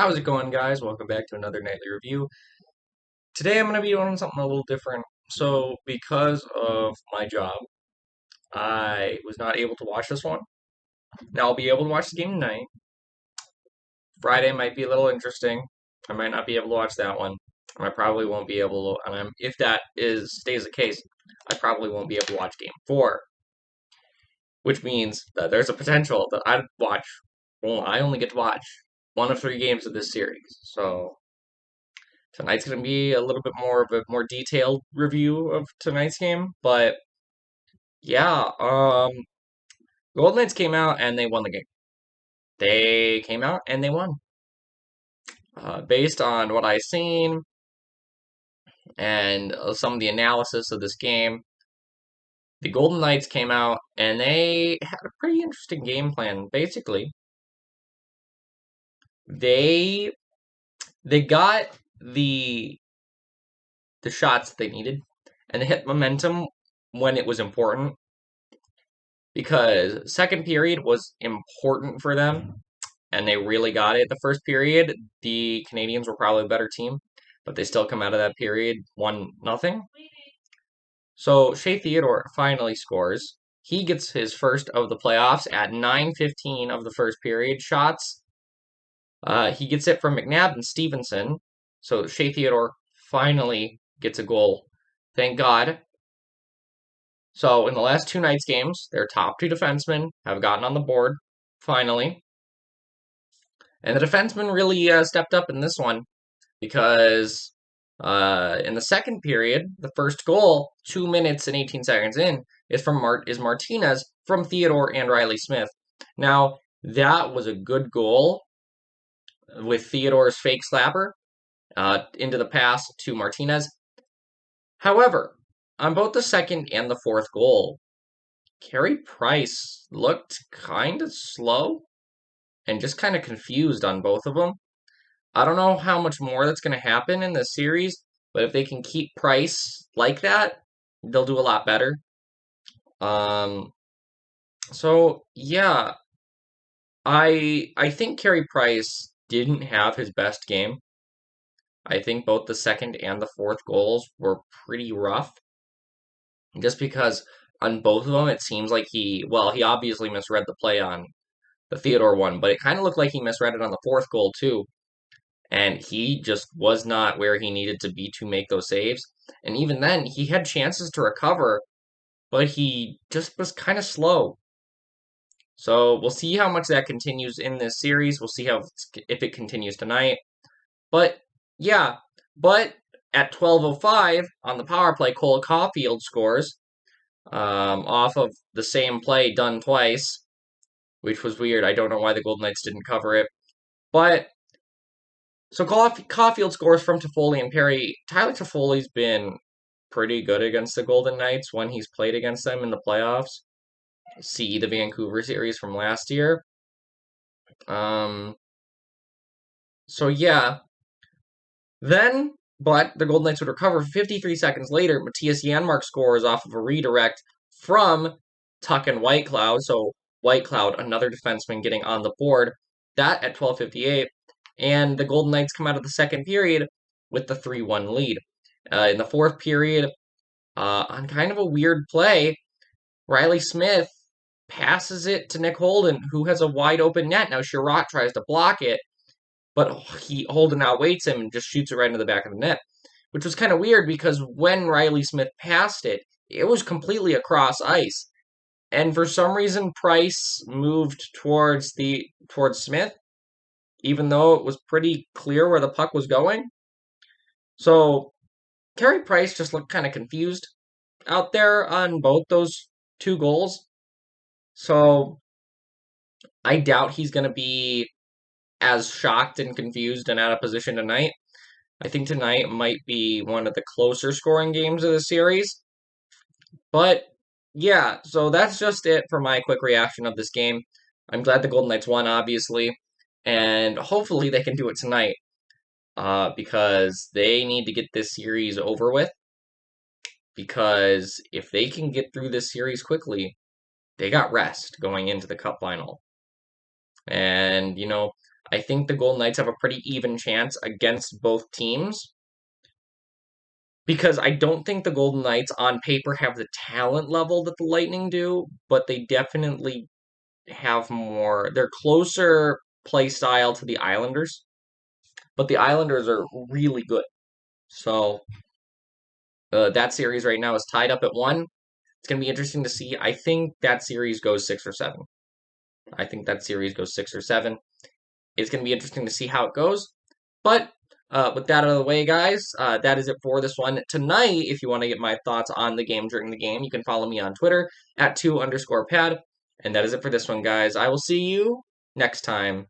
How's it going, guys? Welcome back to another nightly review. Today I'm going to be doing something a little different. So, because of my job, I was not able to watch this one. Now I'll be able to watch the game tonight. Friday might be a little interesting. I might not be able to watch that one. I probably won't be able to, and if that stays the case, I probably won't be able to watch game 4, which means that there's a potential that I'd watch. Well, I only get to watch one of 3 games of this series. So, tonight's going to be a little bit more of a more detailed review of tonight's game, but yeah, Golden Knights came out and they won the game. They came out and they won. Based on what I've seen and some of the analysis of this game, the Golden Knights came out and they had a pretty interesting game plan. Basically, they got the shots that they needed and they hit momentum when it was important, because second period was important for them, and they really got it. The first period, the Canadians were probably a better team, but they still come out of that period 1-0. So Shea Theodore finally scores. He gets his first of the playoffs at 9:15 of the first period. Shots. He gets it from McNabb and Stevenson. So Shea Theodore finally gets a goal. Thank God. So in the last 2 nights games, their top 2 defensemen have gotten on the board, finally. And the defenseman really stepped up in this one, because in the second period, the first goal, 2 minutes and 18 seconds in, is Martinez from Theodore and Riley Smith. Now, that was a good goal with Theodore's fake slapper into the pass to Martinez. However, on both the second and the fourth goal, Carey Price looked kind of slow and just kind of confused on both of them. I don't know how much more that's going to happen in this series, but if they can keep Price like that, they'll do a lot better. So yeah, I think Carey Price didn't have his best game. I think both the second and the fourth goals were pretty rough, just because on both of them it seems like he obviously misread the play on the Theodore one, but it kind of looked like he misread it on the fourth goal too. And he just was not where he needed to be to make those saves. And even then, he had chances to recover, but he just was kind of slow. So we'll see how much that continues in this series. We'll see if it continues tonight. But yeah, at 12:05 on the power play, Cole Caulfield scores off of the same play done twice, which was weird. I don't know why the Golden Knights didn't cover it. But so Caulfield scores from Toffoli and Perry. Tyler Toffoli's been pretty good against the Golden Knights when he's played against them in the playoffs. See the Vancouver series from last year. So yeah. But the Golden Knights would recover 53 seconds later. Matthias Janmark scores off of a redirect from Tuck and Whitecloud. So Whitecloud, another defenseman, getting on the board. That at 12:58. And the Golden Knights come out of the second period with the 3-1 lead. In the fourth period, on kind of a weird play, Riley Smith passes it to Nick Holden, who has a wide open net. Now Sherratt tries to block it, but Holden outweights him and just shoots it right into the back of the net, which was kind of weird because when Riley Smith passed it, it was completely across ice. And for some reason, Price moved towards Smith, even though it was pretty clear where the puck was going. So Carey Price just looked kind of confused out there on both those 2 goals. So I doubt he's going to be as shocked and confused and out of position tonight. I think tonight might be one of the closer scoring games of the series. But yeah, so that's just it for my quick reaction of this game. I'm glad the Golden Knights won, obviously, and hopefully they can do it tonight, because they need to get this series over with. Because if they can get through this series quickly, they got rest going into the Cup final. And, I think the Golden Knights have a pretty even chance against both teams because I don't think the Golden Knights on paper have the talent level that the Lightning do, but they definitely have more. They're closer play style to the Islanders, but the Islanders are really good. So that series right now is tied up at 1. It's going to be interesting to see. I think that series goes 6 or 7. I think that series goes 6 or 7. It's going to be interesting to see how it goes. But with that out of the way, guys, that is it for this one. Tonight, if you want to get my thoughts on the game during the game, you can follow me on Twitter at 2_pad. And that is it for this one, guys. I will see you next time.